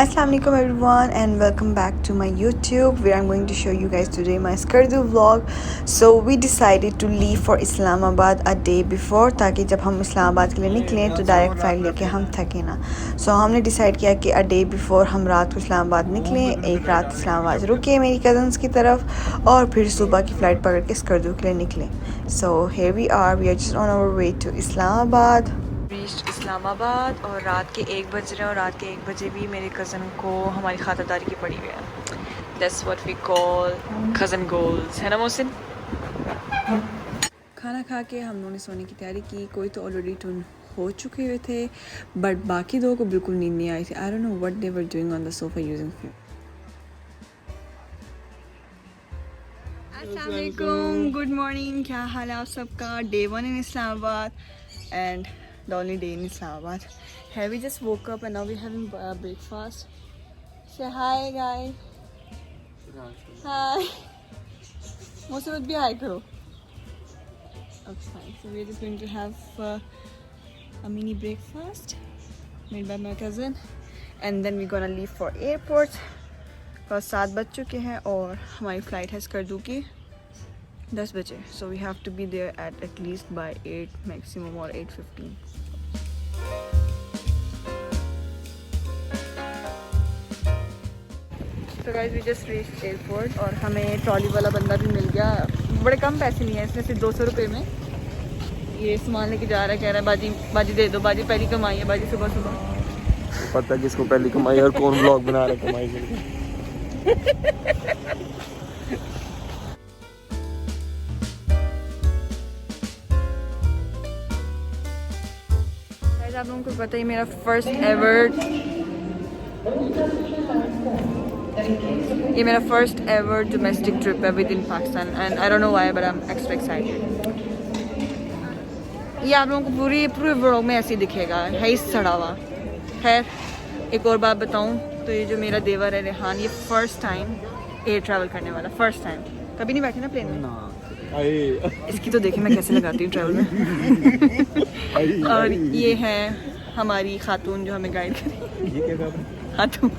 Assalamualaikum everyone and welcome back to my YouTube where I'm going to show you guys today my Skardu vlog. So we decided to leave for Islamabad a day before ताकि जब हम इस्लामाबाद के लिए निकलें तो direct flight लेके हम थके ना. So हमने डिसाइड किया कि a day before हम रात को इस्लामाबाद निकलें, एक रात इस्लामाबाद रुके मेरी कज़न्स की तरफ और फिर सुबह की फ़्लाइट पकड़ के स्कर्दू के लिए निकलें. So here we are just on our way to Islamabad. Reached Islamabad और रात के 1 बज रहे हैं और रात के 1 बजे भी मेरे कज़न को हमारी खातिरदारी की पड़ी हुई है. That's what we call cousin goals, है ना मोहसिन? खाना खा के हम लोगों ने सोने की तैयारी की. कोई तो ऑलरेडी टून हो चुके हुए थे बट बाकी दो को बिल्कुल नींद नहीं आई थी. आई don't know what they were doing on the sofa using phone. अस्सलाम वालेकुम, गुड मॉर्निंग. क्या हाल है आप सबका? Day 1 in Islamabad and the only day in Islamabad. Have we just woke up and now we're having breakfast. Say hi guys. Hi. Most of it be hi karo. Okay fine. So we're just going to have a mini breakfast made by my cousin and then we're gonna leave for airport. बस 7 बज चुके हैं और हमारी flight है स्कर्दू की 10 बजे. So we have to be there at least by 8 maximum or 8:15. So guys we just reached airport और हमें ट्रॉली वाला बंदा भी मिल गया. बड़े कम पैसे नहीं है इसमें, सिर्फ 200 रुपये में ये सामान लेके जा रहा है. कह रहा है बाजी बाजी दे दो, बाजी पहली कमाई है बाजी सुबह सुबह. पता किसको पहली कमाई और कौन व्लॉग बना रहा है कमाई के लिए. आप लोगों को पता ही मेरा फर्स्ट एवर डोमेस्टिक ट्रिप है with in Pakistan and I don't know why but I am extra excited. ये आप लोगों को पूरे व्लॉग में ऐसे ही दिखेगा, है ही सड़ा हुआ. खैर एक और बात बताऊं तो ये जो मेरा देवर है रेहान, ये फर्स्ट टाइम एयर ट्रैवल करने वाला. फर्स्ट टाइम, कभी नहीं बैठी ना प्लेन में. इसकी तो देखिए मैं कैसे लगाती हूँ ट्रैवल में. और ये है हमारी खातून जो हमें गाइड करेगी. खातून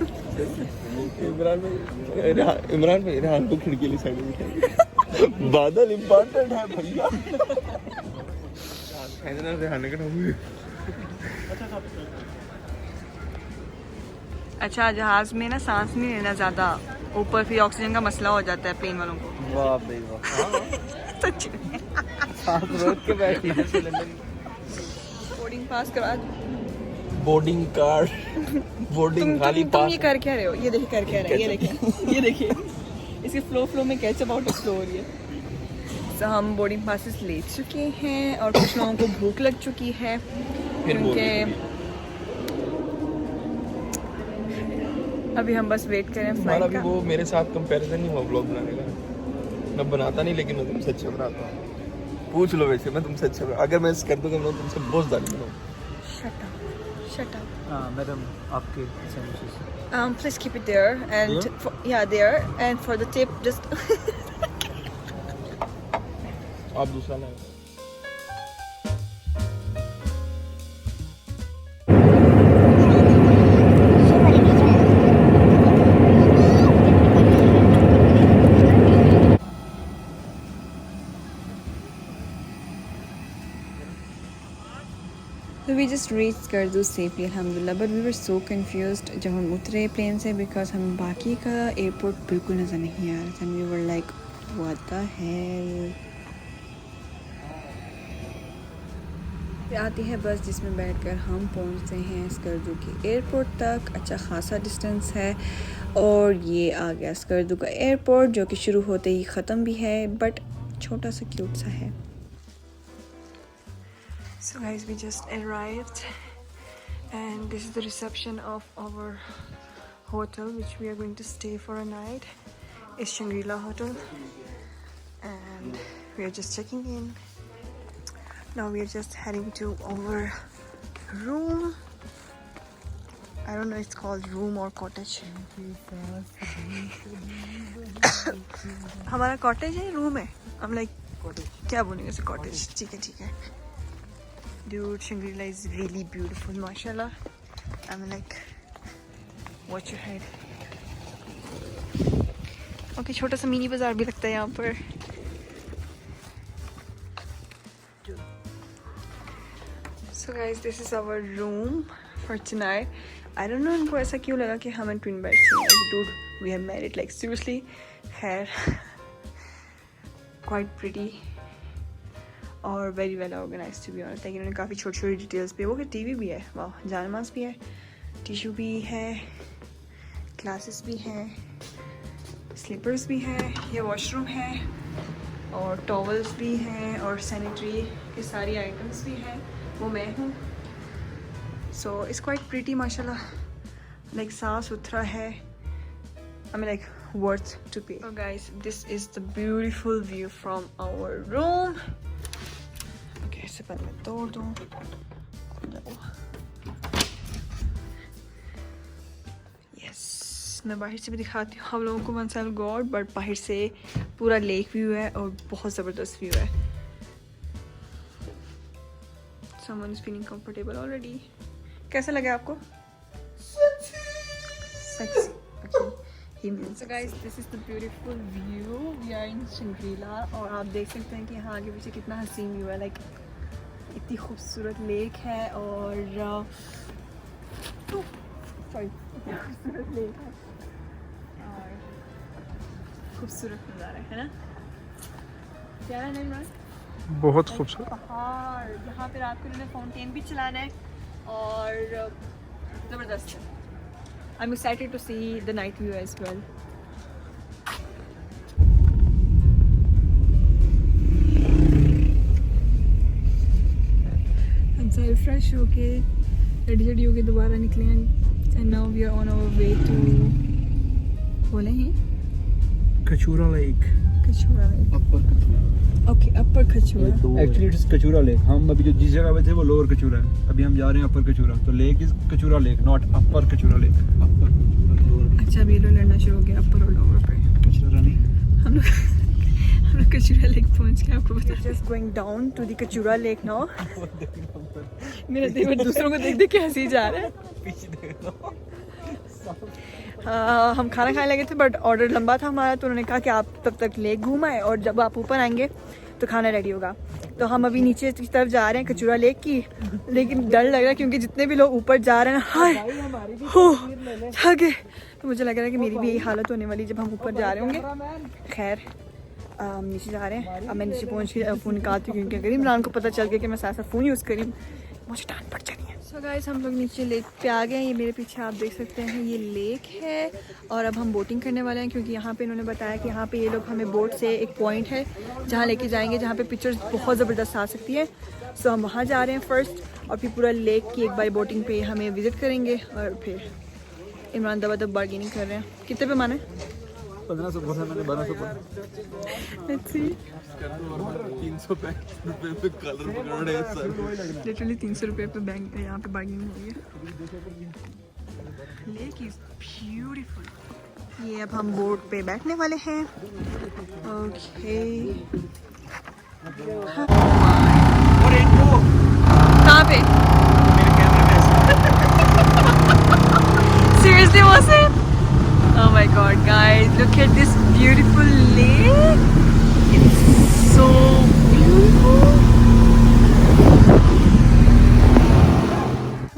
इमरान भाई रेहान को खिड़की वाली साइड में बादल इम्पोर्टेंट है भैया. रेहान का नाम अच्छा. जहाज में ना सांस नहीं लेना ज़्यादा, ऊपर फिर ऑक्सीजन का मसला हो जाता है प्लेन वालों को. वाह भाई वाह. सच में सांस रोक के बैठना है. बोर्डिंग पास करवा. बोर्डिंग कार्ड बोर्डिंग खाली तुम ये कर क्या रहे हो? ये देखिए कर क्या रहे हो, ये देखिए इसके फ्लो में कैचअप आउट एक्सप्लो हो रही है. तो हम बोर्डिंग पासेस ले चुके हैं और कुछ लोगों को भूख लग चुकी है क्योंकि अभी हम बस वेट कर रहे हैं फ्लाइट का. वो मेरे साथ कंपैरिजन नहीं हुआ व्लॉग बनाने का. मैं बनाता नहीं लेकिन मैं तुमसे अच्छा बनाता हूँ. पूछ लो वैसे मैं तुमसे अच्छा बना. अगर मैं कर दूँगा मैं तुमसे बहुत ज़्यादा बनाऊँ. Shut up. मैडम आपके Please keep it there and there and for the tip just आप दूसरा लाए. So we just reached Skardu safely alhamdulillah but we were so confused जब हम उतरे प्लेन से because हमें बाकी का एयरपोर्ट बिल्कुल नज़र नहीं आ रहा था. And we were like what the hell. आती है बस जिसमें बैठकर हम पहुंचते हैं स्कर्दू के एयरपोर्ट तक. अच्छा खासा डिस्टेंस है और ये आ गया स्कर्दू का एयरपोर्ट जो कि शुरू होते ही ख़त्म भी है बट छोटा सा क्यूट सा है. So guys we just arrived and this is the reception of our hotel which we are going to stay for a night. It's Shangri-La Hotel and we are just checking in. Now we are just heading to our room. I don't know it's called room or cottage. हमारा cottage है room है. I'm like क्या बोलेंगे इसे cottage. ठीक है. Dude, Shangri-La is really beautiful, mashallah. I'm like watch your head. Okay, छोटा सा मिनी बाजार भी लगता है यहाँ पर। So guys, this is our room for tonight. I don't know इनको ऐसा क्यों लगा कि हमें ट्विन बेड चाहिए। Dude, we have made it like seriously. खैर, क्वाइट प्रिटी और very well organise to be honest. लेकिन इन्होंने काफ़ी छोटी छोटी डिटेल्स पे, वो कि टीवी भी है, वाह, जानमाज भी है, टिशू भी है, ग्लासेस भी हैं, स्लीपर्स भी हैं, ये वॉशरूम है और टॉवल्स भी हैं और सैनिटरी की सारी आइटम्स भी हैं, वो मैं हूँ। सो इट्स क्वाइट प्रिटी माशाल्लाह, लाइक साफ सुथरा है। I mean, like, worth to pay. So guys, this is the beautiful view from our room. Okay, इसे पहले मैं तोड़ दूँ। Yes, मैं बाहर से भी दिखाती हूँ आप लोगों को once I'll go out, but बाहर से पूरा लेक व्यू है और बहुत ज़बरदस्त व्यू है। Someone is feeling comfortable already. कैसा लगा आपको? Sexy. Okay. So guys, this is the beautiful view. We are in Shangri-La और आप देख सकते हैं कि यहाँ आगे पीछे कितना हसीन व्यू है। लाइक इतनी खूबसूरत लेक है और सॉरी, खूबसूरत लेक है और खूबसूरत नज़ारा है ना। प्यारा नहीं ना? बहुत खूबसूरत पहाड़, यहाँ पे रात को इन्होंने फाउंटेन भी चलाना है और ज़बरदस्त है। I'm excited to see the night view as well. हम सारे फ्रेश होके रेडी होके दोबारा निकले हैं and now we are on our way to बोले हैं Kachura lake. Kachura lake. Okay, upper Kachura. Actually it's Kachura lake. हम अभी जो जिस जगह पे थे वो लोअर कचूरा है, अभी हम जा रहे हैं अपर कचूरा। तो lake is Kachura lake, not upper Kachura lake. Upper lower. अच्छा, अभी ये लोग लड़ना शुरू हो गया अपर और लोअर पे। कचूरा नहीं, हम लोग कचूरा लेक पहुंच गए। आपको बता, just going down to the Kachura lake now. मेरा देवर दूसरों को देख देख के हंसी जा रहा है। हम खाना खाने लगे थे बट ऑर्डर लंबा था हमारा, तो उन्होंने कहा कि आप तब तक लेक घूम आए और जब आप ऊपर आएंगे तो खाना रेडी होगा। तो हम अभी नीचे की तरफ जा रहे हैं कचूरा लेक की, लेकिन डर लग रहा है क्योंकि जितने भी लोग ऊपर जा रहे हैं, हाय थके, तो मुझे लग रहा है कि मेरी भी यही हालत होने वाली जब हम ऊपर जा रहे होंगे। खैर, हम नीचे जा रहे हैं। अब मैं नीचे पहुंच के फ़ोन निकालती हूँ क्योंकि अगर इमरान को पता चल गया कि मैं साथ साथ फ़ोन यूज़ करी मुझे डांट पड़ जानी है। सो गाइस, हम लोग नीचे लेक पे आ गए हैं। ये मेरे पीछे आप देख सकते हैं, ये लेक है और अब हम बोटिंग करने वाले हैं क्योंकि यहाँ पे इन्होंने बताया कि यहाँ पे ये लोग हमें बोट से एक पॉइंट है जहाँ लेके जाएंगे जहाँ पे पिक्चर्स बहुत ज़बरदस्त आ सकती है। सो हम वहाँ जा रहे हैं फर्स्ट और फिर पूरा लेक की एक बार बोटिंग पे हमें विज़िट करेंगे और फिर इमरान दबा दब बार्गेनिंग कर रहे हैं। कितने पे माने? 1500 बोला मैंने, 1200 बोला। Let's see. 365 रुपए पे कलर पकड़ रहे हैं सर। लिटरली 300 रुपये पे बैंक यहाँ पे बार्गेनिंग हो गई है। Lake is beautiful. ये अब हम बोट पे बैठने वाले हैं। ओके, कहाँ पे? Seriously, was it? Oh my god, guys, look at this beautiful lake. It's so beautiful.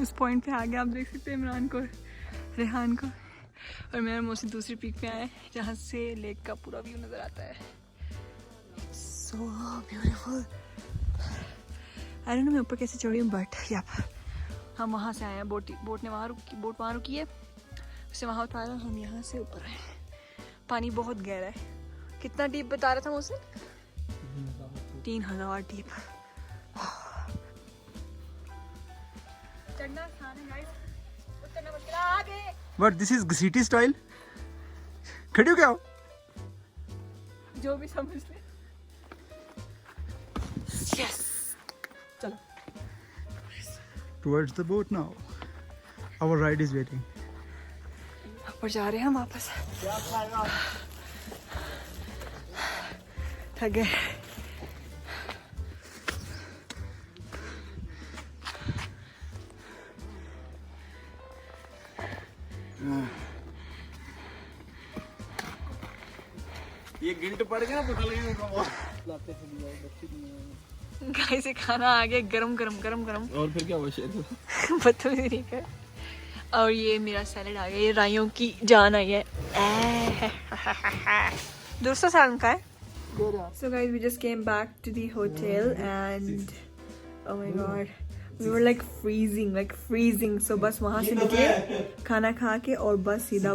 उस पॉइंट पे आगे आप देख सकते हैं इमरान को, रेहान को, और मेरा मोसी दूसरी पीक पे आया है जहाँ से लेक का पूरा व्यू नज़र आता है। So beautiful. I don't know मैं ऊपर कैसे चढ़ी हूँ, बट या हम वहाँ से आए हैं। बोट ने वहाँ रुकी है, उसे वहाँ उतारा, हम यहाँ से ऊपर आए। पानी बहुत गहरा है। कितना डीप बता रहा था मुझसे? 3000 डीप। चढ़ना आसान है गाइस, उतरना मुश्किल है। आगे बट दिस इज घसीटी स्टाइल। खड़ी हो क्या हो? जो भी समझ ले। यस, चलो। Towards the boat now. Our ride is waiting. ऊपर जा रहे हैं हम वापस। थक गए। ये गिल्ट पड़ गया पता लगेगा गाइस ये खाना आ गया गरम गरम गरम गरम। और फिर क्या हुआ शेर बदतमीजी नहीं कर। और ये मेरा सैलेड आ गया, ये राइयों की जान आई है। दूसरा सालन का है। So guys, we just came back to the hotel and oh my god, we were like freezing. So बस वहाँ से निकले खाना खा के और बस सीधा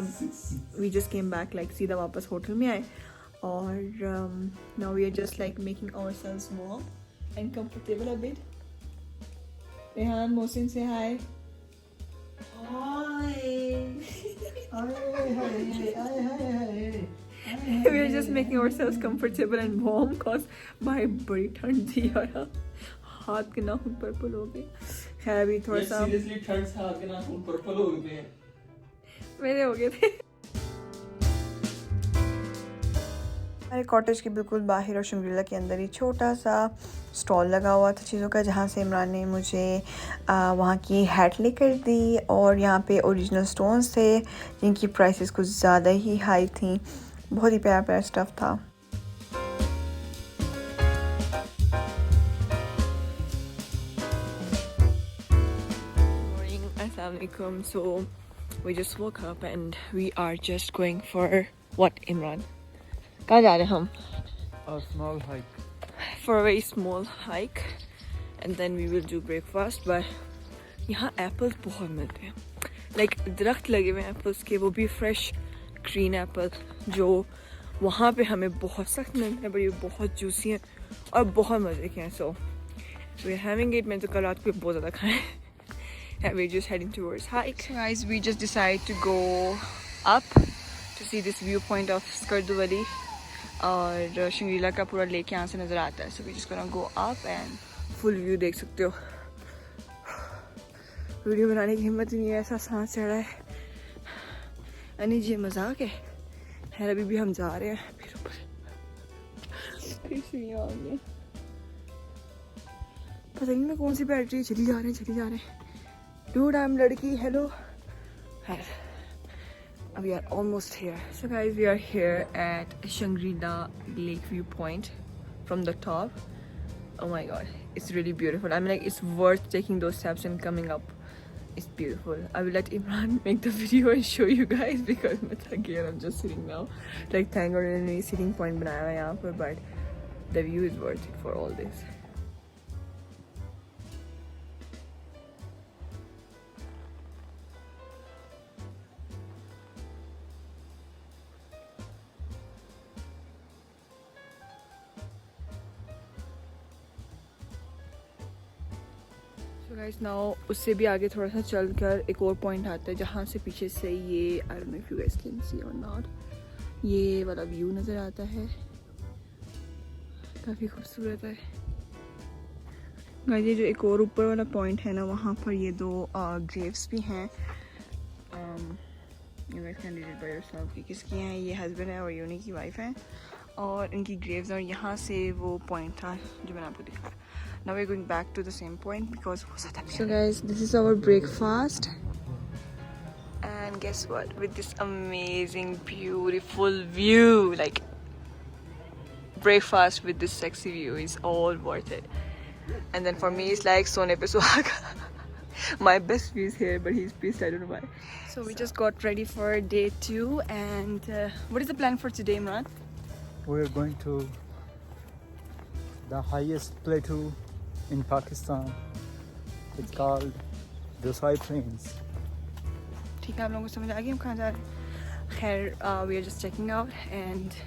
we just came back like सीधा वापस होटल में आए और now we are just like making ourselves warm and comfortable a bit. Rehan, Mohsin, say hi. We are just making ourselves comfortable and warm cause भाई बड़ी ठंड थी यार, हाथ के नाखून पर्पल हो गए। खैर अभी थोड़ा सा सीरियसली ठंड से हाथ के नाखून पर्पल हो गए हैं। मेरे हो गए थे। हमारे कॉटेज के बिल्कुल बाहर और शंग्रीला के अंदर ही छोटा सा स्टॉल लगा हुआ था चीज़ों का, जहाँ से इमरान ने मुझे वहाँ की हैट लेकर दी और यहाँ पे ओरिजिनल स्टोन्स थे जिनकी प्राइसेस कुछ ज़्यादा ही हाई थी। बहुत ही प्यारा प्यारा स्टफ़ था। Morning, Assalamualaikum. So we just woke up and we are just going for what, Imran? कहाँ जा रहे हैं हम? A small hike. For a very small hike and then we will do breakfast. But यहाँ apples बहुत मिलते हैं, like दरख्त लगे हुए हैं एप्पल्स के, वो भी फ्रेश ग्रीन एप्पल जो वहाँ पे हमें बहुत सख्त मिलते हैं, बड़ी बहुत जूसी हैं और बहुत मज़े के हैं। So we are having it. मैं तो कल रात को बहुत ज़्यादा खाए। And we're just heading towards hike. So guys, we just decided to go up to see this viewpoint of Skardu Valley. और शंग्रीला का पूरा लेक यहाँ से नज़र आता है। So we just gonna go up and full view देख सकते हो। वीडियो बनाने की हिम्मत ही नहीं है, ऐसा सांस चढ़ा है। अनी जी मजाक है। खैर अभी भी हम जा रहे हैं फिर ऊपर। पता नहीं मैं कौन सी बैटरी चली जा रहे हैं। Dude, I'm लड़की, hello. We are almost here. So guys, we are here at Shangri-La Lake Viewpoint from the top. Oh my god, it's really beautiful. I mean, like, it's worth taking those steps and coming up. It's beautiful. I will let Imran make the video and show you guys because I'm just sitting now. Like, thank God मैंने sitting point बनाया है यहाँ पर, but the view is worth it for all this. So guys, now उससे भी आगे थोड़ा सा चलकर एक और पॉइंट आता है जहाँ से पीछे से ये I don't know if you guys can see or not, ये वाला व्यू नज़र आता है। काफ़ी खूबसूरत है। गाइस ये जो एक और ऊपर वाला पॉइंट है ना, वहाँ पर ये दो ग्रेव्स भी हैं। You guys can read it by yourself कि किसकी हैं। ये हस्बैंड है और ये उन्हीं की वाइफ है और इनकी ग्रेव्स। और यहाँ से वो पॉइंट था जो मैंने आपको दिखाया। Now we're going back to the same point because so guys, this is our breakfast and guess what, with this amazing beautiful view, like breakfast with this sexy view is all worth it. And then for me it's like sone pe suhaga. My best view is here but he's pissed, I don't know why. So we just got ready for day 2 and what is the plan for today, Imran? We're going to the highest plateau in Pakistan. It's called the Sai Plains. ठीक है, आप लोगों को समझ आ गई हम कहाँ जा रहे हैं। खैर we are just checking out and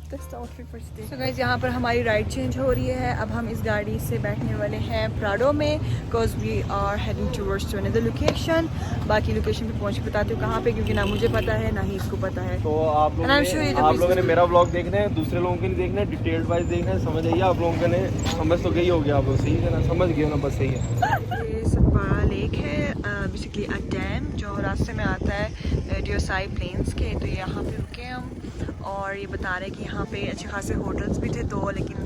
that's the outfit for today. So guys, यहाँ पर हमारी राइड चेंज हो रही है। अब हम इस गाड़ी से बैठने वाले हैं प्राडो में because we are heading towards to another location. बाकी लोकेशन पे पहुँच के बताती हूँ कहाँ पे, क्योंकि ना मुझे पता है ना ही इसको पता है। तो आप लोगों ने मेरा व्लॉग देखना है, दूसरे लोगों के लिए देखना है, डिटेल्ड वाइज देखना है। समझ आइए आप लोगों ने, समझ तो गई होगी आप लोग, सही है ना, समझ गए ना, बस सही है। ये सतपारा लेक है, बेसिकली अ डैम जो रास्ते में आता है जो साई प्लेन्स के। तो यहाँ पे रुके हम और ये बता रहे हैं कि यहाँ पे अच्छे खासे होटल्स भी थे दो, लेकिन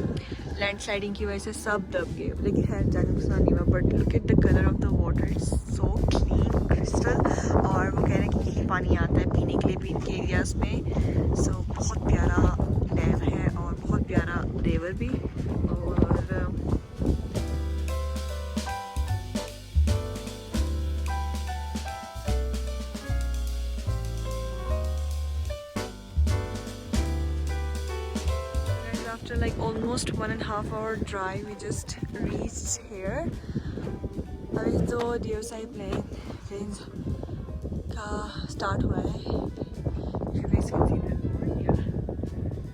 लैंडस्लाइडिंग की वजह से सब दब गए। लेकिन खैर जाने नुकसान नहीं हुआ। But look at the colour of the water, it's so clean, crystal, और वो कह रहे हैं कि यही पानी आता है पीने के लिए भी इनके एरियाज़ में। सो बहुत प्यारा डैम है और बहुत प्यारा रिवर भी। और after like almost 1.5 hour drive we just reached here. अभी तो डियर साइड प्लेन्स का स्टार्ट हुआ है।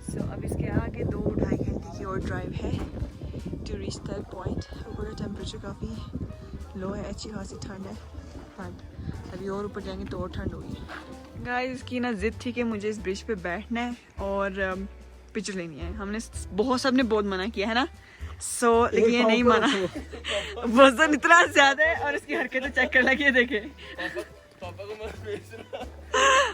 सो अब इसके आगे 2-2.5 घंटे की और ड्राइव है टू रीच दैट पॉइंट। ऊपर का टेम्परेचर काफ़ी लो है, अच्छी खासी ठंड है, बट अभी और ऊपर जाएंगे तो और ठंड होगी। गाइस इसकी ना जिद थी कि मुझे इस ब्रिज पे बैठना है और पिक्चर लेनी है। हमने सबने बहुत मना किया है ना, लेकिन ये नहीं माना। वजन इतना ज्यादा है और इसकी हरकतें चेक कर लगी देखे।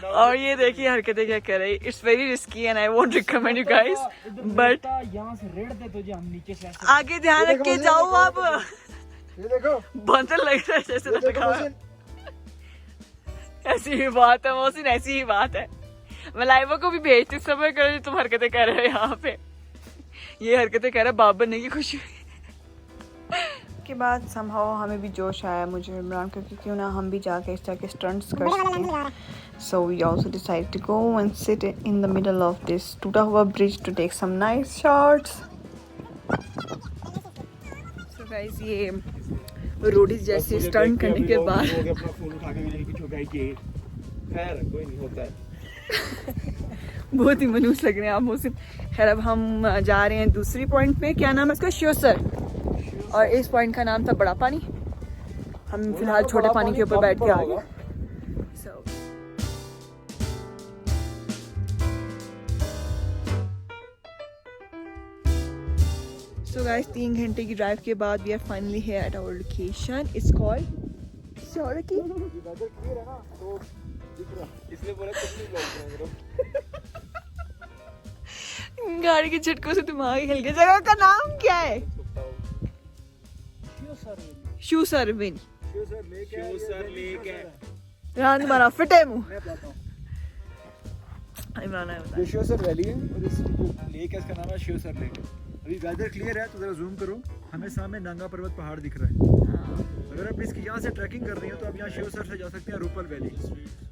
और ये देखिए हरकतें क्या कर रही। It's very risky and I won't recommend you guys, but यहाँ से रेड दे तुझे, हम नीचे से आगे ध्यान रख के जाओ। आप ये देखो बंदर लग रहा है जैसे लटका हुआ। ऐसी ही बात है मोहसिन, ऐसी ही बात है। मैं लाइवा को भी भेजती समय कर तुम हरकतें कर रहे हो यहाँ पे। ये हरकतें कर रहा है बाप बनने की खुशी के बाद somehow हमें भी जोश आया, मुझे इमरान को, क्यों ना हम भी जाके इस तरह के स्टंट्स कर सकें। So we also decide to go and sit in the middle of this टूटा हुआ bridge to take some nice shots. So guys ये रोडीज जैसे स्टंट करने के बाद अपना फोन उठा के लेके छो गाइस ये खैर कोई नहीं होता है। बहुत ही मनूस लग रहे हैं आप मोहसिन। खैर अब हम जा रहे हैं दूसरी पॉइंट पे, क्या नाम है इसका, श्योसर, और इस पॉइंट का नाम था बड़ा पानी। हम फिलहाल छोटे पानी के ऊपर बैठ के आ गए। So guys 3 घंटे की ड्राइव के बाद we are finally here at our location. It's called Shoraki. इसने बोला कितनी ब्लॉग करो। गाड़ी के झटकों से दिमाग ही हिल गया। जगह का नाम क्या है? शूसरविन। शूसर लेक है। रान तुम्हारा फिट है मुंह। इमरान है बता। ये शूसर वैली है और इस जो लेक है इसका नाम है शूसर लेक। अभी वेदर क्लियर है तो जरा जूम करो, हमें सामने नंगा पर्वत पहाड़ दिख रहा है। अगर आप इसकी यहाँ से ट्रैकिंग कर रही हो तो आप यहाँ शिवसर से जा सकते हैं रूपल वैली।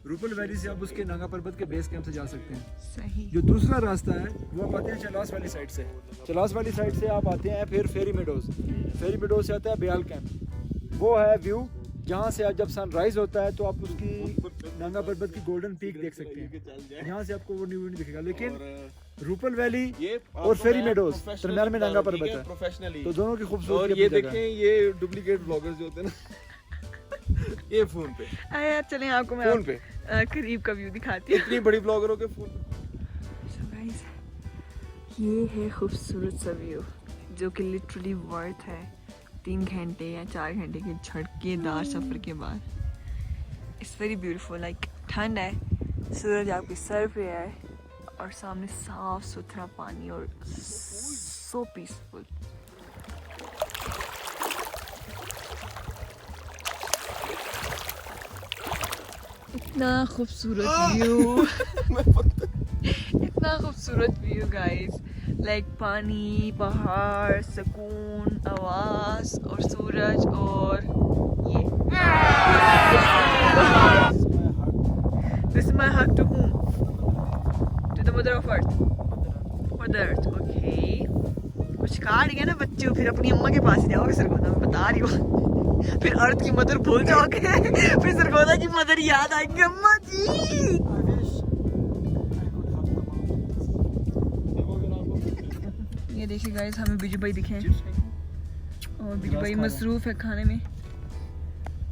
रूपल वैली से आप उसके नंगा पर्वत के बेस कैंप से जा सकते हैं। सही। जो दूसरा रास्ता है वो आप आते हैं चलास वाली साइड से। चलास वाली साइड से आप आते हैं फिर फेरी मेडोज। फेरी मेडोज से आता है ब्याल कैंप। वो है व्यू जहाँ से जब सनराइज होता है तो आप उसकी नंगा पर्वत की गोल्डन पीक देख सकते हैं। यहाँ से आपको वो न्यू नहीं दिखेगा, लेकिन रूपल वैली और फेरी मेडोज दरम्यान में नंगा पर्वत है प्रोफेशनली, तो दोनों की खूबसूरती। और ये देखें ये डुप्लीकेट ब्लॉगर्स जो होते हैं ना ये फोन पे अरे यार चलें आपको मैं फोन पे करीब का व्यू दिखाती हूँ। इतनी बड़ी ब्लॉगरों के फोन पे। So guys, ये है खूबसूरत सा व्यू जो कि लिटरली वर्थ है 3 घंटे या 4 घंटे के झटकेदार सफ़र के बाद। It's very beautiful. लाइक ठंड है, सूरज आपके सर पे है और सामने साफ सुथरा पानी और सो पीसफुल। इतना खूबसूरत व्यू इतना खूबसूरत व्यू गाइस। लाइक पानी, पहाड़, सुकून, आवाज और सूरज और ये। This is my hug to whom? To the mother of earth or the earth? Okay. कुछ काट गया ना बच्चों, फिर अपनी अम्मा के पास ही जाओगे सरगोदा, मैं बता रही हूँ। फिर अर्थ की मदर भूल जाओगे, फिर सरगोदा की मदर याद आएगी। अम्मा जी ये देखिए गाइस, हमें बिजू भाई दिखे और बिजू भाई मसरूफ है खाने में।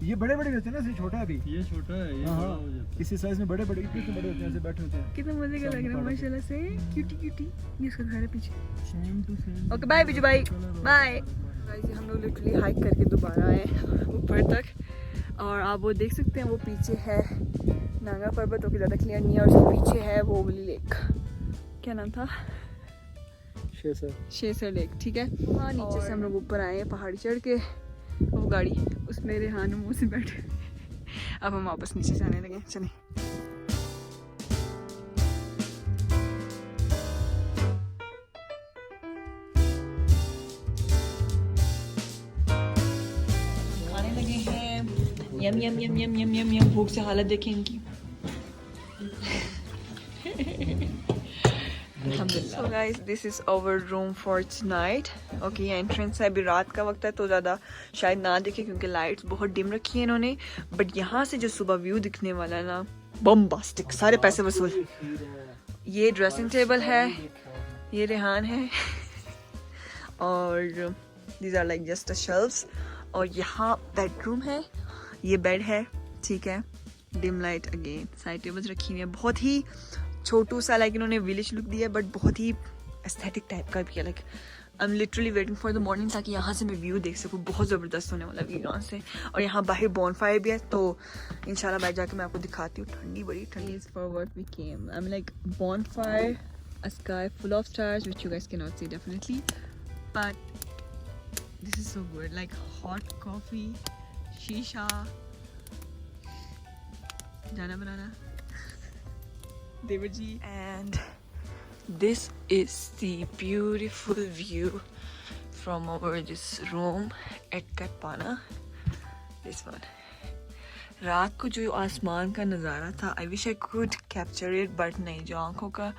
ये बड़े बड़े रहते हैं ना, छोटा है अभी। ये छोटा है, ये हाँ, इसी साइज में बड़े बड़े इतने बड़े होते हैं, ऐसे बैठे होते हैं। कितना मजे का लग रहा है माशाल्लाह से। Cutie cutie. ये उसका घर है पीछे। Same to same. Okay bye Biju भाई, बाय। गाइस हम लोग लिटरली हाइक करके दोबारा आए ऊपर तक और आप वो देख सकते हैं, वो पीछे है नागा पर्वत, तो ज़्यादा क्लियर नहीं है, और उसके पीछे है वो वाली लेक, क्या नाम था, शेसर लेक। ठीक है, हाँ नीचे से हम लोग ऊपर आए हैं पहाड़ी चढ़ के। वो गाड़ी उसमें रेहान मुँह से बैठे अब हम वापस नीचे जाने लगे, चलें। खाने लगे हैं, यम यम यम यम यम यम यम। भूख से हालत देखें इनकी। So guys, this is our room for tonight. Okay, ये entrance है, अभी रात का वक्त है तो ज़्यादा शायद ना दिखे क्योंकि लाइट्स बहुत डिम रखी है इन्होंने, बट यहाँ से जो सुबह व्यू दिखने वाला है ना, बम्बास्टिक, सारे पैसे वसूल। ये ड्रेसिंग टेबल है, ये रेहान है और these are like just a shelves। और यहाँ बेडरूम है, ये बेड है, ठीक है, dim light again, side tables रखी हुई है, बहुत ही छोटू सा, लाइक इन्होंने विलेज लुक दिया है बट बहुत ही एस्थेटिक टाइप का भी है। Like I am literally waiting for the morning ताकि यहाँ से मैं व्यू देख सकूँ, बहुत ज़बरदस्त होने वाला व्यू यहाँ से। और यहाँ बाहर बॉनफायर भी है तो इंशाल्लाह बाहर जाके मैं आपको दिखाती हूँ। ठंडी, बड़ी ठंडी। Is for what we came, I am like bonfire, a sky full of stars which you guys can not see definitely, but this is so good, like hot coffee, शीशा, जाना बनाना Devaji, and this is the beautiful view from our this room at Katpana. This one. रात को जो आसमान का नज़ारा था, I wish I could capture it, but नहीं, जो आंखों का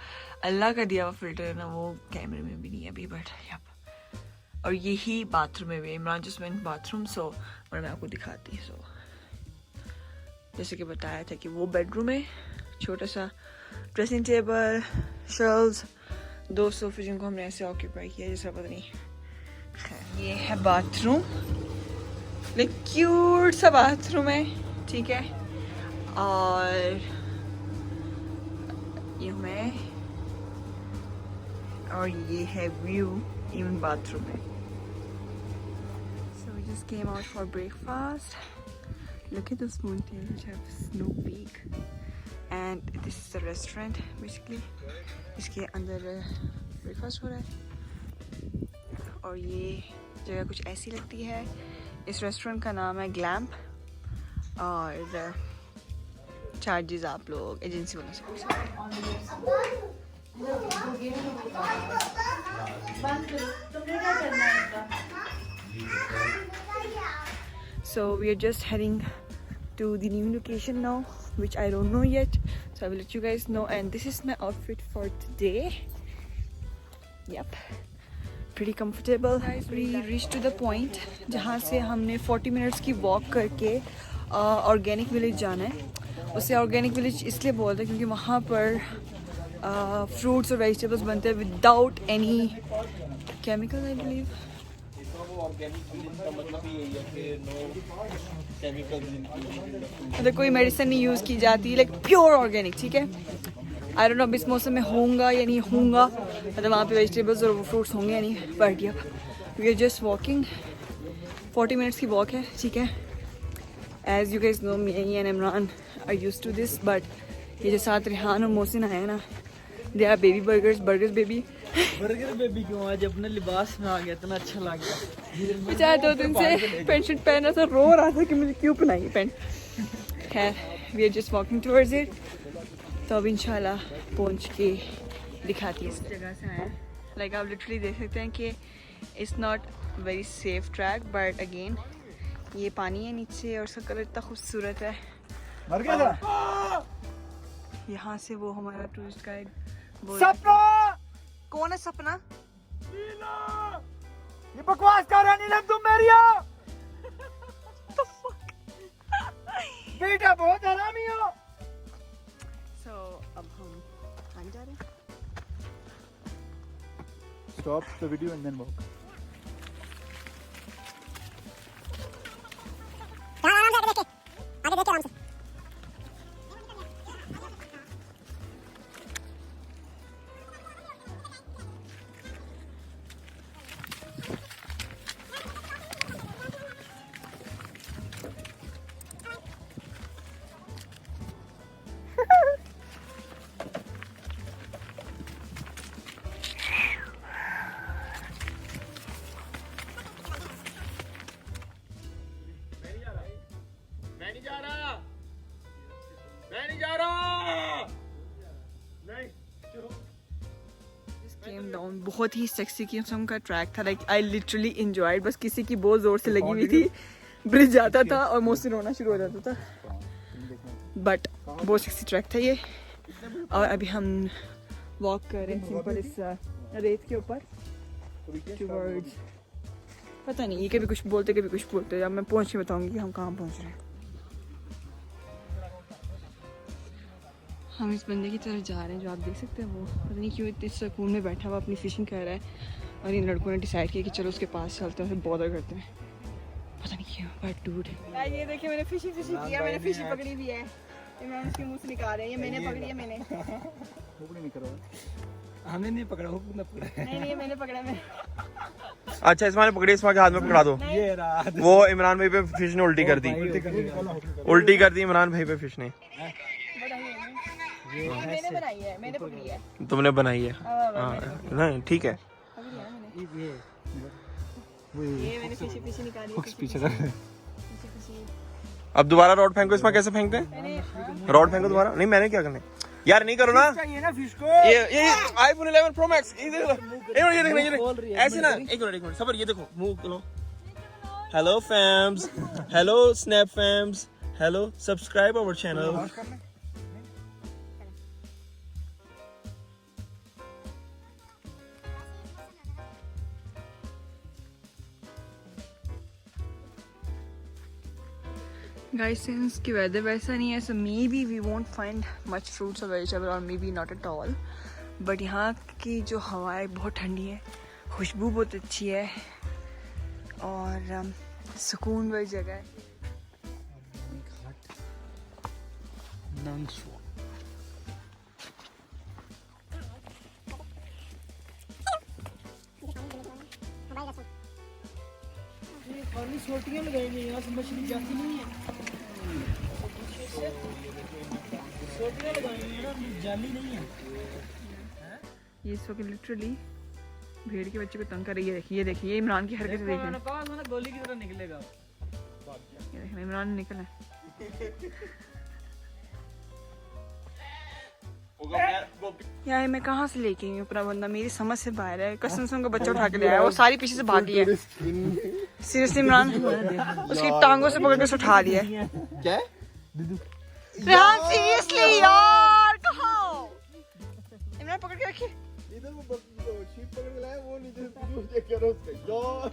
अल्लाह का दिया हुआ फिल्टर है ना, वो कैमरे में भी नहीं है अभी, बट yep। और यही बाथरूम में भी, इमरान जस्ट वेंट बाथरूम, सो और मैं आपको दिखाती। सो जैसे कि बताया था कि वो बेडरूम है, छोटा सा ड्रेसिंग टेबल, शेल्व्स, 2 सोफे जिनको हमने ऐसे ऑक्यूपाई किया जैसा पता नहीं। खैर, ये है बाथरूम, लाइक क्यूट सा बाथरूम है, ठीक है। और ये मैं, और ये है व्यू इवन बाथरूम में। So we just came out for breakfast. Look at those mountains which have snow peak. And this is the restaurant basically, इसके अंदर ब्रेकफास्ट हो रहा है। और ये जगह कुछ ऐसी लगती है। इस रेस्टोरेंट का नाम है ग्लैम्प, और चार्जेस आप लोग एजेंसी वालों से पूछ सकते हैं। So we are just heading to the new location now, which I don't know yet, so I will let you guys know. And this is my outfit for today. Yep, pretty comfortable. Guys, we reached to the point जहाँ से हमने 40 minutes की walk करके organic village जाना है। उसे organic village इसलिए बोलते हैं क्योंकि वहाँ पर फ्रूट्स और वेजिटेबल्स बनते हैं without any chemical, I believe. मतलब कोई मेडिसिन नहीं यूज़ की जाती, लाइक प्योर ऑर्गेनिक, ठीक है। आई डोंट नो अब इस मौसम में होऊंगा या नहीं होऊंगा, मतलब वहाँ पे वेजिटेबल्स और फ्रूट्स होंगे या नहीं, but yep we are just walking. 40 minutes की वॉक है, ठीक है। As you guys know, me and Imran are used to this, but ये जो साथ रेहान और मोहसिन आए हैं ना, they are baby burgers baby. Burger baby क्यों, आज अपने लिबास में आ गया, इतना अच्छा लग गया। बेचारा 2 दिन से पैंट शर्ट पहन रहा था, रो रहा था कि मुझे क्यों पहनाई पैंट। खैर, we are just walking towards it, तो अब इंशाल्लाह पहुंच के दिखाती है। इस जगह से आए, लाइक आप लिटरली देख सकते हैं कि it's not very safe track, but again ये पानी है नीचे और उसका कलर इतना खूबसूरत है। मर गया था। यहाँ से वो हमारा टूरिस्ट गाइड सपना, कौन है सपना? ये बकवास कर रहा नीलम, तुम मेरी हो। बेटा बहुत हरामी हो। So अब हम आगे जा रहे हैं। Stop the video and then walk. बहुत ही सेक्सी किस्म का ट्रैक था, लाइक आई लिटरली एंजॉयड। बस किसी की बहुत जोर से लगी हुई थी, ब्रिज जाता था और मुझ से रोना शुरू हो जाता था, बट बहुत सेक्सी ट्रैक था ये। और अभी हम वॉक कर रहे हैं सिंपल इस रेत के ऊपर टुवर्ड्स, पता नहीं ये कभी कुछ बोलते कभी कुछ बोलते। अब मैं पहुंच के बताऊंगी कि हम कहाँ पहुंच रहे हैं। हम इस बंदे की तरफ जा रहे हैं जो आप देख सकते हैं, वो पता नहीं क्यों इतने सुकून में बैठा हुआ अपनी फिशिंग कर रहा है, और इन लड़कों ने डिसाइड किया कि चलो उसके पास चलते हैं, बॉदर करते हैं, पता नहीं क्यों, बट डूड। ये देखिए मैंने फिशिंग किया, मैंने फिशिंग पकड़ी भी है, इमरान उसके मुंह से निकाल रहे हैं, ये मैंने पकड़ी है, मैंने हमने नहीं पकड़ा, हुक ना पकड़ा। नहीं मैंने पकड़ा, मैं अच्छा इस्मा ने पकड़ी, इस्मा के हाथ में पकड़ा दो। ये रहा वो इमरान भाई पे फिश ने उल्टी कर दी, उल्टी कर दी इमरान भाई पे फिश ने। मैंने बनाई है, मैंने पकड़ी है। तुमने बनाई है, हाँ नहीं ठीक है। ये मैंने फिशी निकाली है, पीछे अब दोबारा रॉड फेंको। इसमें कैसे फेंकते हैं? रॉड फेंको दोबारा। नहीं मैंने क्या करना है यार, नहीं करो ना ये आईफोन 11 Pro Max ये देखो, ये देखो ऐसे ना, एक मिनट सबर, ये देखो मूव करो। Hello fams, hello snap fams, hello subscribe our channel. Guys, since की weather वैसा नहीं है, so maybe we won't find much fruits or vegetable, or maybe not at all. But यहाँ की जो हवा है बहुत ठंडी है, खुशबू बहुत अच्छी है, और सुकून वाली जगह है। पानी छोटियां लगाएंगे, यहाँ से मछली जाती नहीं है, छोटियां लगाएंगे ना, जाली नहीं है। ये इस वक्त लिटरली भेड़ के बच्चे को तंग कर रही है। देखिए ये इमरान की हरकत देखें, गोली की तरह निकलेगा। ये देखना इमरान निकला है। यार मैं कहाँ से लेके आई अपना बंदा, मेरी समझ से बाहर है। कसम से उनका बच्चा उठा के ले आया, वो सारी पीछे से भागी है। सीरियसली इमरान उसकी टांगों से पकड़ के उठा लिया। क्या रेहान सीरियसली यार, कहाँ इमरान पकड़ के रखिए।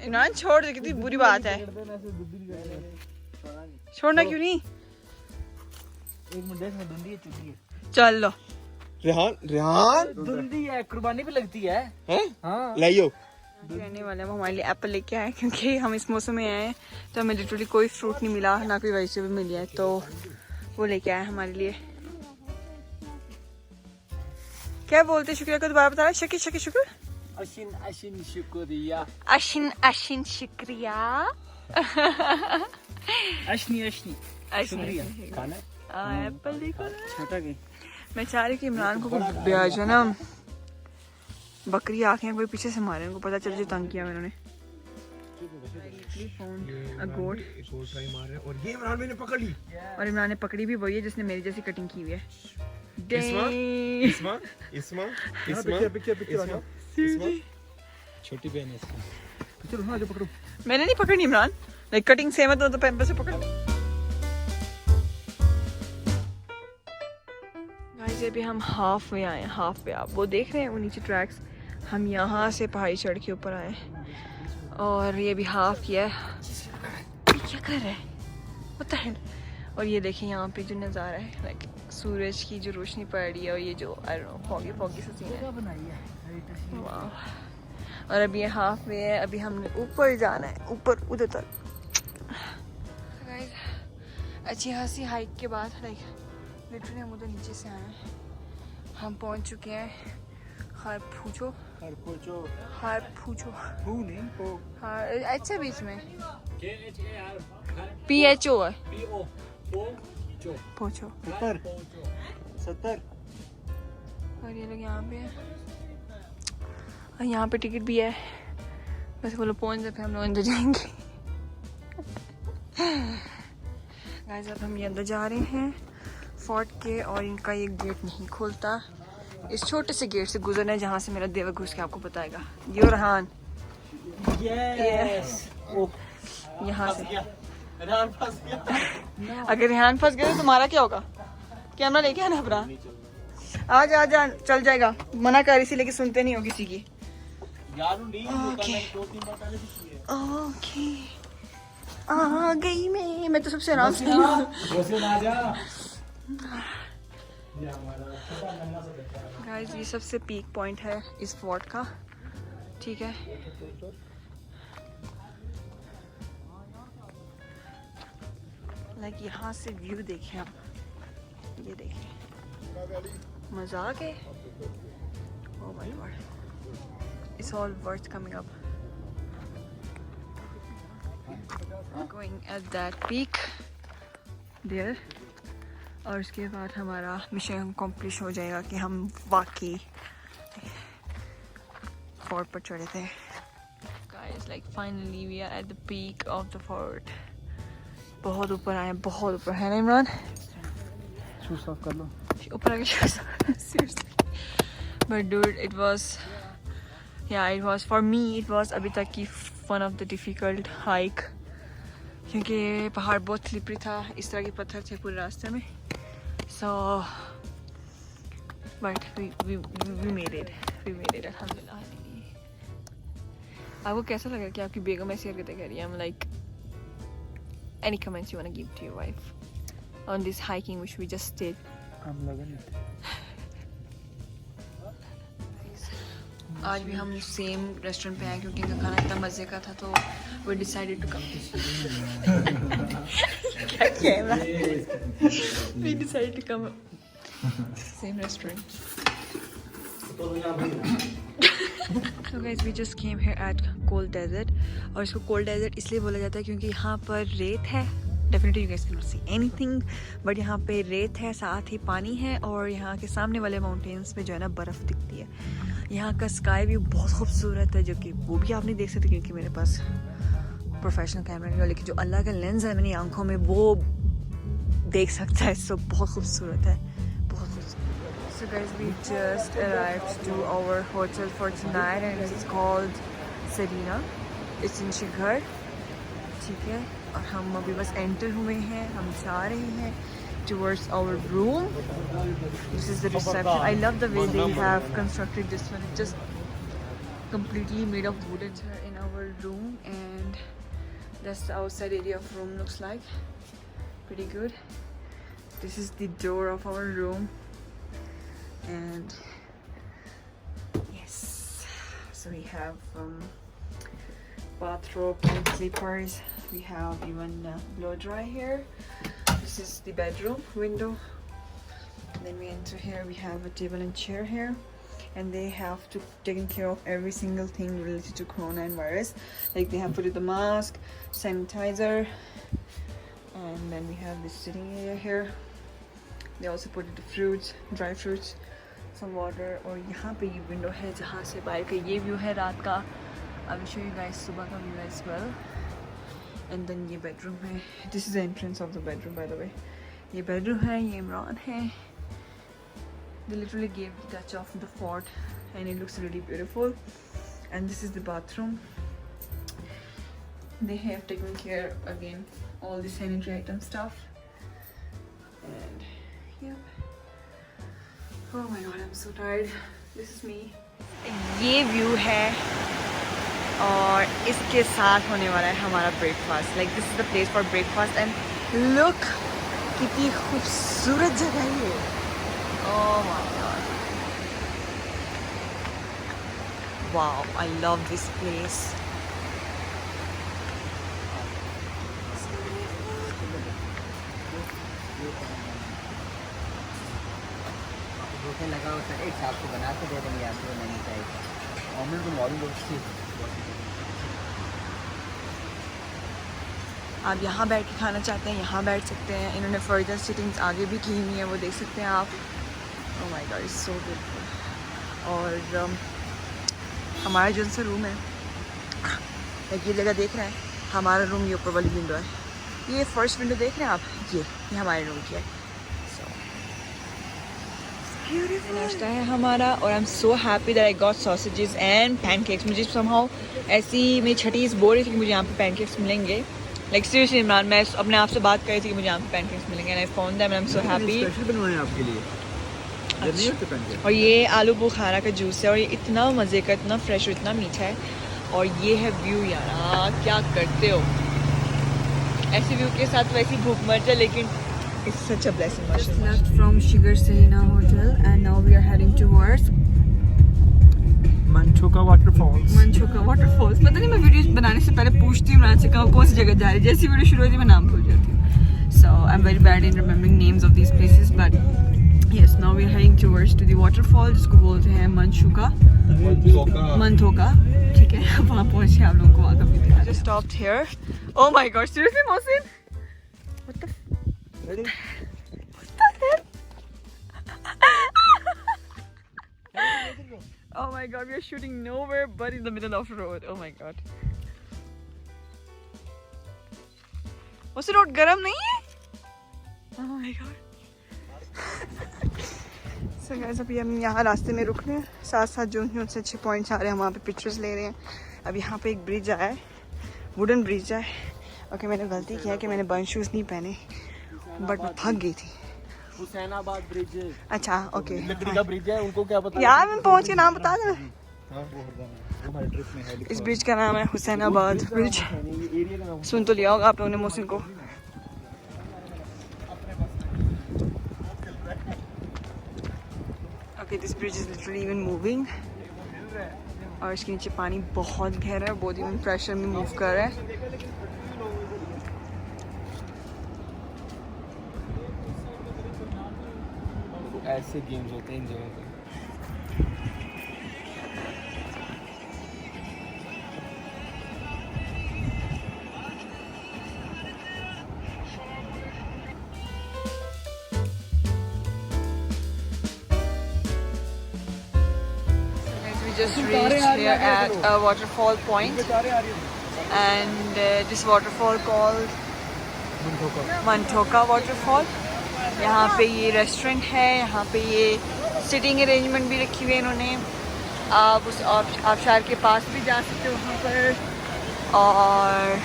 इमरान छोड़ दे, कितनी बुरी बात है, छोड़ना क्यों नहीं? चल लो रेहान धुंधी है, कुर्बानी पे लगती है। हाँ लाइयो रहने वाले हम हमारे लिए एप्पल लेके आए, क्योंकि हम इस मौसम में आए हैं तो हमें लिटरली कोई फ्रूट नहीं मिला, ना कोई वेजिटेबल मिली है, तो वो लेके आए हमारे लिए। क्या बोलते शुक्रिया को दोबारा बता रहा? शकी शुक्र, अशिन शुक्रिया, अशिन शुक्रिया, अशनी शुक्रिया। एप्पल देखो ना, छोटा की मैं चाह रही कि इमरान को ब्याज है ना, बकरी आंखें कोई पीछे से मारे, उनको पता चल जो तंग किया मैंने। और ये इमरान भाई ने पकड़ ली, और इमरान ने पकड़ी भी वही है जिसने मेरी जैसी कटिंग की हुई है। छोटी बहन है इसकी। चलो हाँ, जो पकड़ो। मैंने नहीं पकड़नी इमरान, लाइक कटिंग सेम है तो पैम्पर से पकड़। गाइस अभी हम हाफ वे आए, हाफ वे आप वो देख रहे हैं वो नीचे ट्रैक्स, हम यहाँ से पहाड़ी चढ़ के ऊपर आए, और ये भी हाफ किया है। क्या कर रहे हैं, what the hell? और ये देखें यहाँ पे जो नज़ारा है, लाइक सूरज की जो रोशनी पड़ रही है, और ये जो आई डोंट नो फॉगी सा सीन है। वाह। और अभी ये हाफ वे है, अभी हमने ऊपर जाना है, ऊपर उधर तक। अच्छी खासी हाइक के बाद लाइक लिटरली हम उधर नीचे से आए हैं, हम पहुंच चुके हैं खारपूछो अच्छा बीच में PHO है, पहुंचो 70। और ये लोग यहाँ पे हैं, और यहाँ पे टिकट भी है, बस वो लोग पहुंच जाते हैं, हम लोग अंदर जाएंगे। गाइस अब हम ये अंदर जा रहे हैं फोर्ट के, और इनका ये गेट नहीं खुलता, इस छोटे से गेट से गुजरना है जहाँ से मेरा देवर घुस के आपको बताएगा। यो रहान यहाँ से अगर रेहान फंस गया तो तुम्हारा क्या होगा? कैमरा लेके आना अपना। आ जा चल जाएगा, मना कर इसी लेके सुनते नहीं हो किसी की। ओके आ गई मैं तो सबसे आराम से गाइस ये सबसे पीक पॉइंट है इस फोर्ट का, ठीक है। लाइक यहाँ से व्यू देखें आप, ये देखिए मजाक है। Oh my god, it's all worth coming up, going at that peak there. और उसके बाद हमारा मिशन कम्प्लीट हो जाएगा कि हम वाकई फोर्ट पर चढ़े थे। Guys like finally we are at the peak of the fort. बहुत ऊपर आए, बहुत ऊपर है ना इमरान? शूज साफ कर लो ऊपर आके seriously. But dude it was for me it was अभी तक की one of the difficult hike, क्योंकि पहाड़ बहुत स्लिपरी था, इस तरह के पत्थर थे पूरे रास्ते में। So but we made it अल्हम्दुलिल्लाह। आपको कैसा लगा कि आपकी बेगम ऐसी हरकतें कर रही है? Like any comments you want to give to your wife on this hiking which we just did? I'm loving it. आज भी हम सेम रेस्टोरेंट पे आए क्योंकि इनका खाना इतना मज़े का था, तो we decided to come. क्या camera? We decided to come same restaurant. So guys we just came here at cold desert, और इसको cold desert इसलिए बोला जाता है क्योंकि यहाँ पर रेत है। Definitely you guys cannot see anything, but यहाँ पे रेत है, साथ ही पानी है, और यहाँ के सामने वाले माउंटेन्स में जो है ना बर्फ़ दिखती है। यहाँ का स्काई व्यू बहुत खूबसूरत है, जो कि वो भी आप नहीं देख सकते क्योंकि मेरे पास प्रोफेशनल कैमरा नहीं है, लेकिन जो अल्लाह का लेंस है मेरी आंखों में वो देख सकता है। सो बहुत खूबसूरत है, बहुत खूबसूरत। So guys, we just arrived to our hotel for tonight and it's called Serena. It's in Shikhar, ठीक है। और हम अभी बस एंटर हुए हैं, हम जा रहे हैं towards our room. This is the reception. I love the way they have constructed this one. It's just completely made of wood. It's in our room, and that's the outside area of room looks like. Pretty good. This is the door of our room. And yes, so we have bathrobe and slippers. We have even blow dry here. This is the bedroom window. And then we enter here. We have a table and chair here, and they have to taken care of every single thing related to corona and virus. Like they have put in the mask, sanitizer, and then we have this sitting area here. They also put in the fruits, dry fruits, some water. और यहाँ पे ये window है जहाँ से बाहर का ये व्यू है रात का। I will show you guys सुबह का view as well. And then ये बेडरूम है. This is the entrance of the bedroom by the way. ये बेडरूम है, ये इमरान है. They literally gave the touch of the fort and it looks really beautiful. And this is the bathroom. They have taken care again all the sanitary item stuff. And yep. Oh my god, I'm so tired. This is me. ये view है और इसके साथ होने वाला है हमारा breakfast. Like this is the place for breakfast and look कितनी खूबसूरत जगह है ये। ओह my God, wow, I love this place. लगा होता है, एक साथ को बना के दे देंगे आपको, नहीं चाहिए ऑमलेट को मॉर्निंग आप यहाँ बैठ के खाना चाहते हैं यहाँ बैठ सकते हैं। इन्होंने फर्दर सिटिंग्स आगे भी की हुई हैं, वो देख सकते हैं आप। ओह my god, it's so beautiful. और हमारा जो सा रूम है, एक ये जगह देख रहे हैं, हमारा रूम ये ऊपर वाली विंडो है, ये फर्स्ट विंडो देख रहे हैं आप, ये हमारे रूम की है। नाश्ता है हमारा और I am so happy that I got sausages and pancakes. मुझे समहाउ ऐसी मेरी छठी इस बोल रही थी कि मुझे यहाँ पे पैनकेक्स मिलेंगे. लाइक सीरियसली इमरान, मैं अपने आप से बात कर रही थी कि मुझे यहाँ पे पैनकेक्स मिलेंगे and I found them and I am so happy. Special बनवाए आपके लिए. और ये आलू बुखारा का जूस है और ये इतना मज़े का, इतना फ्रेश और इतना मीठा है. और ये है व्यू यार, क्या करते हो ऐसे व्यू के साथ. वैसी भूख मर जाए लेकिन it's such a blessing. Left from Sugar Serena Hotel and now we are heading towards Manchoka waterfalls. Manchoka Waterfalls. पता नहीं मैं वीडियोस बनाने से पहले पूछती हूँ इमरान से कौन सी जगह जा रही है. जैसी वीडियो शुरू होती है मैं नाम भूल जाती हूँ. So I'm very bad in remembering names of these places, but yes, now we are heading towards to the waterfall जिसको बोलते हैं मंथोका. ठीक है, वहाँ पहुँचे आप लोगों को आगे भी दिखा. Just stopped here. Oh my God, seriously, Mohsin? What the? Ready? What the hell? Oh my God, we are shooting nowhere but in the middle of the road. Oh my God. What's the road? गरम नहीं है? Oh my God. So guys, अभी हम यहाँ रास्ते में रुक रहे हैं. साथ साथ जो उनसे अच्छे पॉइंट्स आ रहे हैं वहाँ पे पिक्चर्स ले रहे हैं. अब यहाँ पे एक ब्रिज आया है, वुडन ब्रिज है. ओके, मैंने गलती किया कि मैंने बंद शूज़ नहीं पहने बट मैं थक गई थी. हुसैनाबाद ब्रिज. अच्छा ओके, लकड़ी का ब्रिज है, उनको क्या पता यार मैं पहुँच के नाम बता देना. हमारे ट्रिप में है. इस ब्रिज का नाम है हुसैनाबाद ब्रिज. सुन तो लिया होगा आप लोगों ने मोहसिन को. Okay, this bridge is literally even moving. और इसके नीचे पानी बहुत गहरा है, बहुत इवन प्रेशर में मूव कर रहा है. ऐसे गेम्स होते हैं इन जगहों पे. We just reached here at a waterfall point and this waterfall called Manchoka waterfall. यहाँ पे ये रेस्टोरेंट है, यहाँ पे ये सिटिंग अरेंजमेंट भी रखी हुई है इन्होंने. आप उस आबशार के पास भी जा सकते हो वहाँ पर. और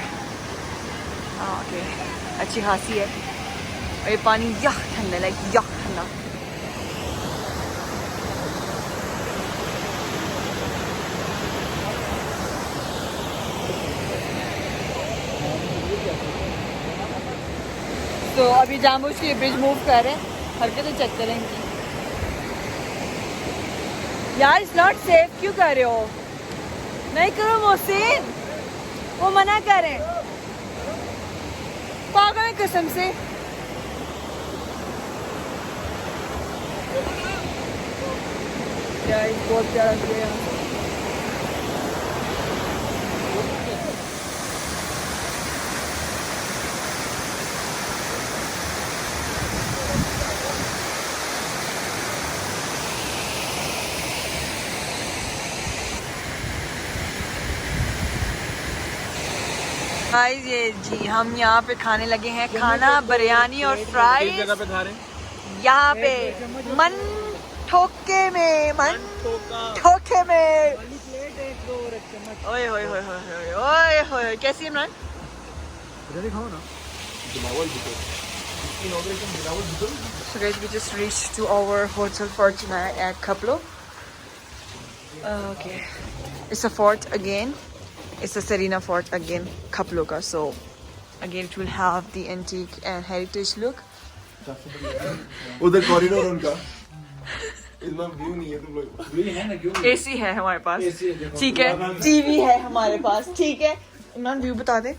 ओके, अच्छी खासी है. और ये पानी यह ठंडा, लाइक यह ठंडा. तो अभी जानबूझ के ब्रिज मूव कर रहे हैं, हरकतें चेक करेंगे. यार इट्स नॉट सेफ, क्यों कर रहे हो? नहीं करो मोहसिन, वो मना करें. पागल है कसम से. यार बहुत प्यारा व्यू है. गाइस ये जी हम यहाँ पे खाने लगे हैं खाना, बिरयानी और फ्राई. जगह पे खा रहे हैं यहाँ पे मन ठोके में. ओए होए होए होए ओए होए. कैसी है इमरान? खाओ ना. So guys, we just reached to our hotel for tonight at Kaplo. Okay, it's a fort again. It's a Serena fort again, Kaplo ka. So again, it will have the antique and heritage look. उधर corridor उनका इतना view नहीं है. तुम लोग AC है हमारे पास, ठीक है. TV है हमारे पास, ठीक है. इमरान व्यू बता दे.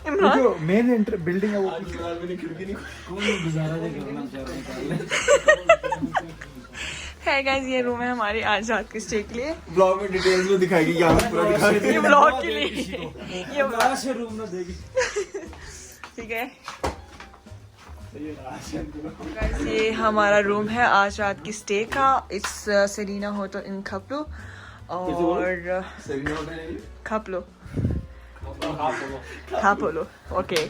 इमरान जो मेन बिल्डिंग है वो मैंने खिड़की नहीं है गाइस. ये रूम है हमारी आज रात के स्टे के लिए. ब्लॉग में डिटेल्स में दिखाएगी, यहाँ पूरा दिखाएगी. ये ब्लॉग के लिए ये रूम ना देगी. ठीक है गाइस, ये हमारा रूम है आज रात की स्टे का. It's Serena hotel in Khaplu. और Khaplu Khaplu. Okay,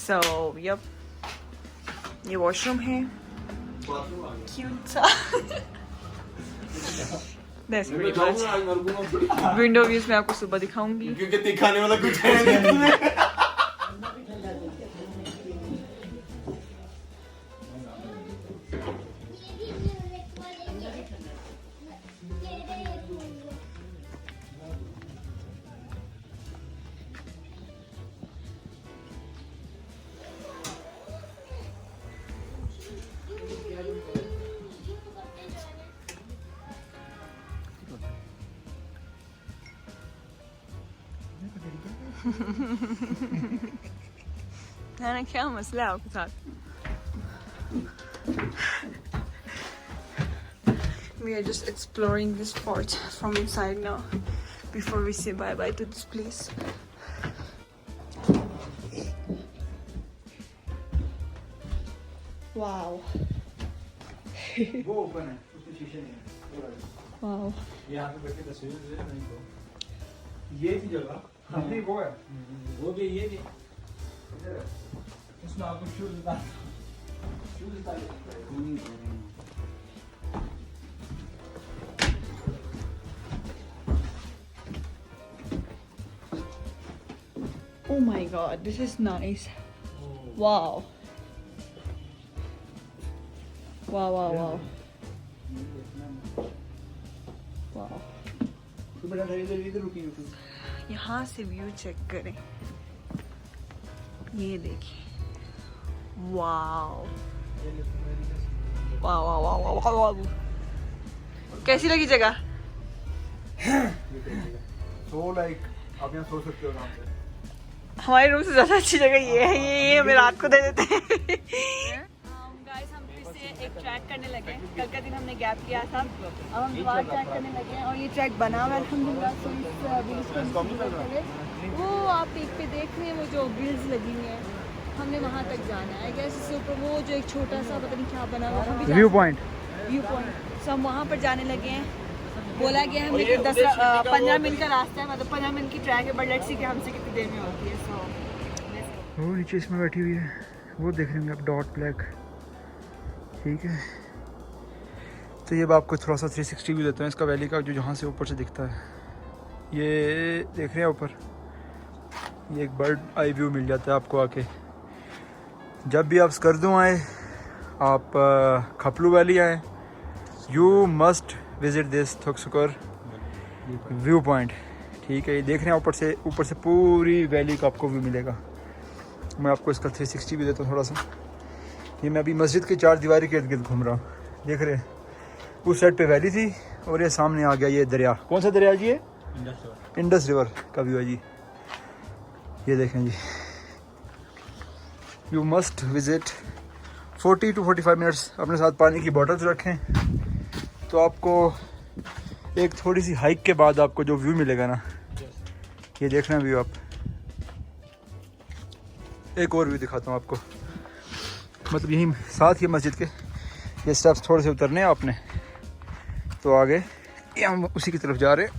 so yup, ये वॉशरूम है. क्यूट सा। That's pretty much. Window views मैं आपको सुबह दिखाऊंगी। क्योंकि दिखाने वाला कुछ है नहीं। ना क्या मसला है आपके साथ? We are just exploring this fort from inside now before we say bye bye to this place. Wow. वो ओपन है, उसमें शीशे नहीं है। Wow. यहाँ पे बैठ के तस्वीर ले नहीं तो ये थी जगह। नहीं वो है, वो भी ये भी। इसमें आपको शूज उतार Oh my god, this is nice. Wow. Wow, wow, wow. Wow. यहाँ से व्यू चेक करें, ये देखिए। Wow wow wow wow wow wow. कैसी लगी जगह? So like आप यहाँ सो सकते हो आराम से। हमारे रूम से ज्यादा अच्छी जगह ये है। ये हमें रात को दे देते हैं। गाइस हम फिर से एक ट्रैक करने लगे। कल का दिन हमने गैप लिया था, अब हम दोबारा ट्रैक करने लगे हैं और ये ट्रैक बना हुआ है अल्हम्दुलिल्लाह। सो इस व्यूज को वो आप पीक पे देख रहे हैं, वो जो ग्रिल्स लगी हुई हैं, हमने वहाँ तक जाना है। गैस इससे ऊपर वो जो एक छोटा सा पता नहीं क्या बना हुआ है व्यू पॉइंट। सो हम वहाँ पर जाने लगे हैं। बोला गया है हमें कि 15 मिनट का रास्ता है, मतलब 15 मिनट की ट्रैक है, बट लेट्स सी कि हमसे कितनी देर में होती है। सो वो नीचे इसमें बैठी हुई है, वो देख रहे होंगे आप, डॉट ब्लैक। ठीक है, तो ये अब आपको थोड़ा सा 360 व्यू देता है इसका वैली का, जो जहाँ से ऊपर से दिखता है। ये देख रहे हैं ऊपर, ये एक बर्ड आई व्यू मिल जाता है आपको आके। जब भी आप स्कर्दू आए, आप खपलू वैली आए, you must visit this Thuksukar view point. ठीक है, ये देख रहे हैं ऊपर से पूरी वैली का आपको व्यू मिलेगा। मैं आपको इसका 360 भी देता हूँ थोड़ा सा। ये मैं अभी मस्जिद के 4 दीवारी के इर्द गिर्द घूम रहा हूँ, देख रहे हैं। उस साइड पे वैली थी और ये सामने आ गया ये दरिया। कौन सा दरिया जी? ये इंडस रिवर का व्यू है जी। ये देखें जी, you must visit. 40 to 45 minutes अपने साथ पानी की बॉटल्स रखें, तो आपको एक थोड़ी सी हाइक के बाद आपको जो व्यू मिलेगा ना, ये देखना व्यू आप। एक और व्यू दिखाता हूँ आपको, मतलब यहीं साथ ही मस्जिद के ये स्टेप्स थोड़े से उतरने हैं आपने, तो आगे ये हम उसी की तरफ जा रहे हैं।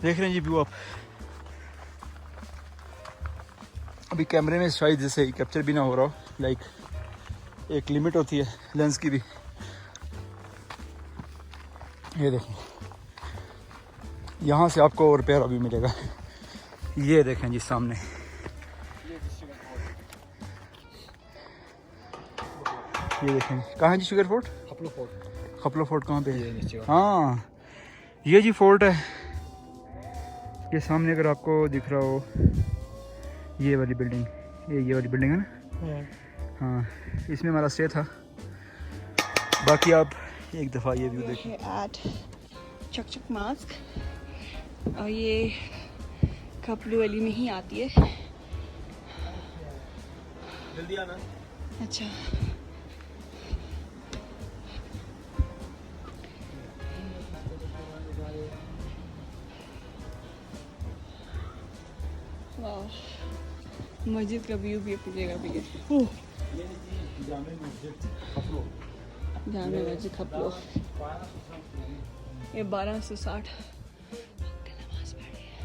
देख रहे हैं जी व्यू आप। अभी कैमरे में शायद जैसे कैप्चर भी ना हो रहा हो, लाइक एक लिमिट होती है लेंस की भी। ये देखो, यहाँ से आपको और प्यारा भी मिलेगा। ये देखें जी सामने, ये देखें। कहाँ है जी शुगर फोर्ट? खपलो फोर्ट। खपलो फोर्ट कहाँ पे है? हाँ, ये जी फोर्ट है। ये सामने अगर आपको दिख रहा हो, ये वाली बिल्डिंग, ये वाली बिल्डिंग है ना। हाँ, इसमें हमारा स्टे था। बाकी आप एक दफ़ा ये व्यू देखिए। एट चकचक मास्क, और ये खपलू वैली में ही आती है। जल्दी आना। अच्छा, वाह, मस्जिद का व्यू भी अपनी जगह पे है। जामे मस्जिद खपलो, ये 1260 नमाज पढ़ी है।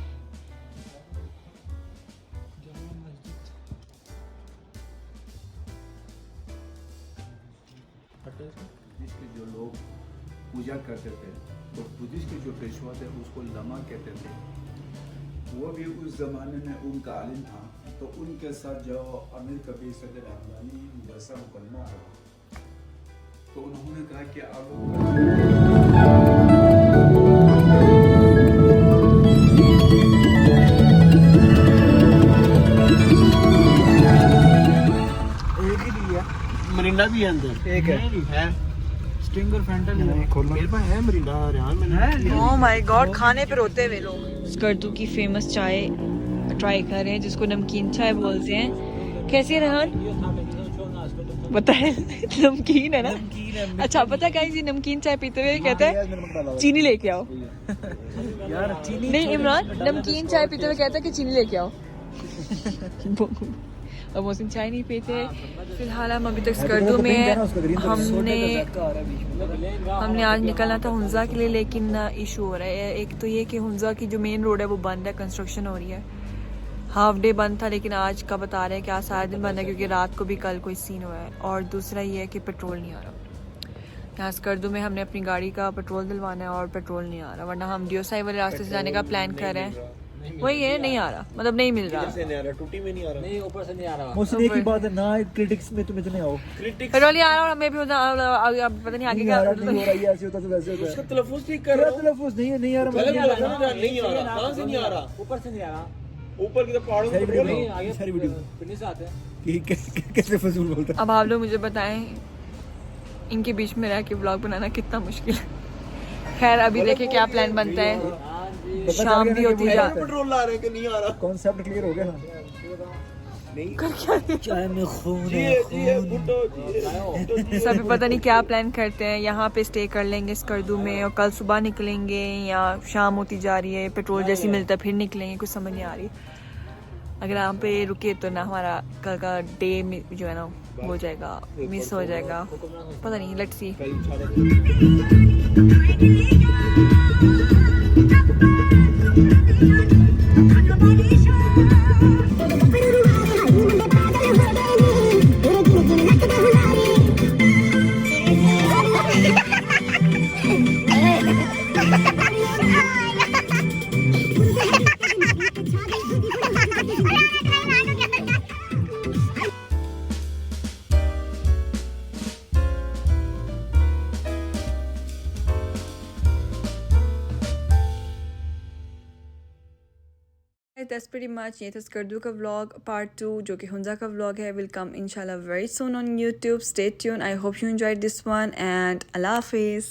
बुद्धिस्ट के जो लोग पूजा करते थे तो बुद्धिस्ट के जो पेशवा थे उसको लमा कहते थे। वो भी उस ज़माने में उनका आलिम था, तो उनके साथ जो अमीर कबीर सदर रहमानी जैसा मुकदमा हुआ तो उन्होंने कहा कि मरिंडा भी है अंदर, एक है स्टिंग और फैंटा मेरे पास है मरिंडा रेहान मैंने। ओह माय गॉड, खाने पे रोते हुए लोग स्कर्दू की फेमस चाय ट्राई कर रहे हैं जिसको नमकीन चाय बोलते हैं। कैसी है रेहान? बताए नमकीन है ना? अच्छा पता है गाइस, ये नमकीन चाय पीते हुए कहता है चीनी लेके आओ। यार चीनी नहीं इमरान, नमकीन चाय पीते हुए कहता है कि चीनी लेके आओ। और मोहसिन चाय नहीं पीते। फिलहाल हम अभी तक स्कर्दू में हैं। हमने आज निकलना था हुंजा के लिए, लेकिन इशू हो रहा है। एक तो ये कि हुंजा की जो मेन रोड है वो बंद है, कंस्ट्रक्शन हो रही है। हाफ डे बंद था, लेकिन आज का बता रहे हैं कि आज सारा दिन बंद है क्योंकि रात को भी कल कोई सीन हुआ है। और दूसरा ये है कि पेट्रोल नहीं आ रहा यहाँ स्कर्दू में। हमने अपनी गाड़ी का पेट्रोल दिलवाना है और पेट्रोल नहीं आ रहा, वरना हम डियोसाई वाले रास्ते से जाने का प्लान कर रहे हैं। वही है, नहीं आ रहा, मतलब नहीं मिल रहा। टूटी में नहीं आ रहा, नहीं ऊपर से नहीं आ रहा। मुझसे एक ही बात है ना, क्रिटिक्स में तुम इतने आओ। पेट्रोल नहीं आ रहा और हमें भी पता नहीं आगे क्या नहीं हो रहा है, ऐसे होता तो वैसे होता है। उसका तलफ्फुज़ ठीक कर रहा हूँ। तलफ्फुज़ नहीं आ रहा, नहीं आ रहा, कहाँ से नहीं आ रहा? ऊपर से नहीं आ रहा, ऊपर की तो पहाड़ों में पेट्रोल है। आगे सारी वीडियो पिंडी से आते हैं। कि कैसे फजूल बोलता है। अब आप लोग मुझे बताएं इनके बीच में रह के ब्लॉग बनाना कितना मुश्किल है। खैर अभी देखे क्या प्लान बनता है। शाम भी होती जा पेट्रोल ला रहे हैं कि नहीं आ रहा? कॉन्सेप्ट क्लियर हो गया ना? चाय में खून सभी पता नहीं क्या प्लान करते हैं। यहाँ पे स्टे कर लेंगे स्कर्दू में और कल सुबह निकलेंगे या शाम होती जा रही है, पेट्रोल जैसी मिलता है फिर निकलेंगे, कुछ समझ नहीं आ रही। अगर यहाँ पे रुके तो ना हमारा कल का डे जो है ना हो जाएगा, मिस हो जाएगा, पता नहीं, let's see. That's pretty much ये था स्कर्दू का व्लॉग पार्ट 2, जो कि हुंजा का व्लॉग है, विल कम इंशाल्लाह very soon on YouTube. Stay tune. I hope you enjoyed this one and अल्लाह हाफिज़।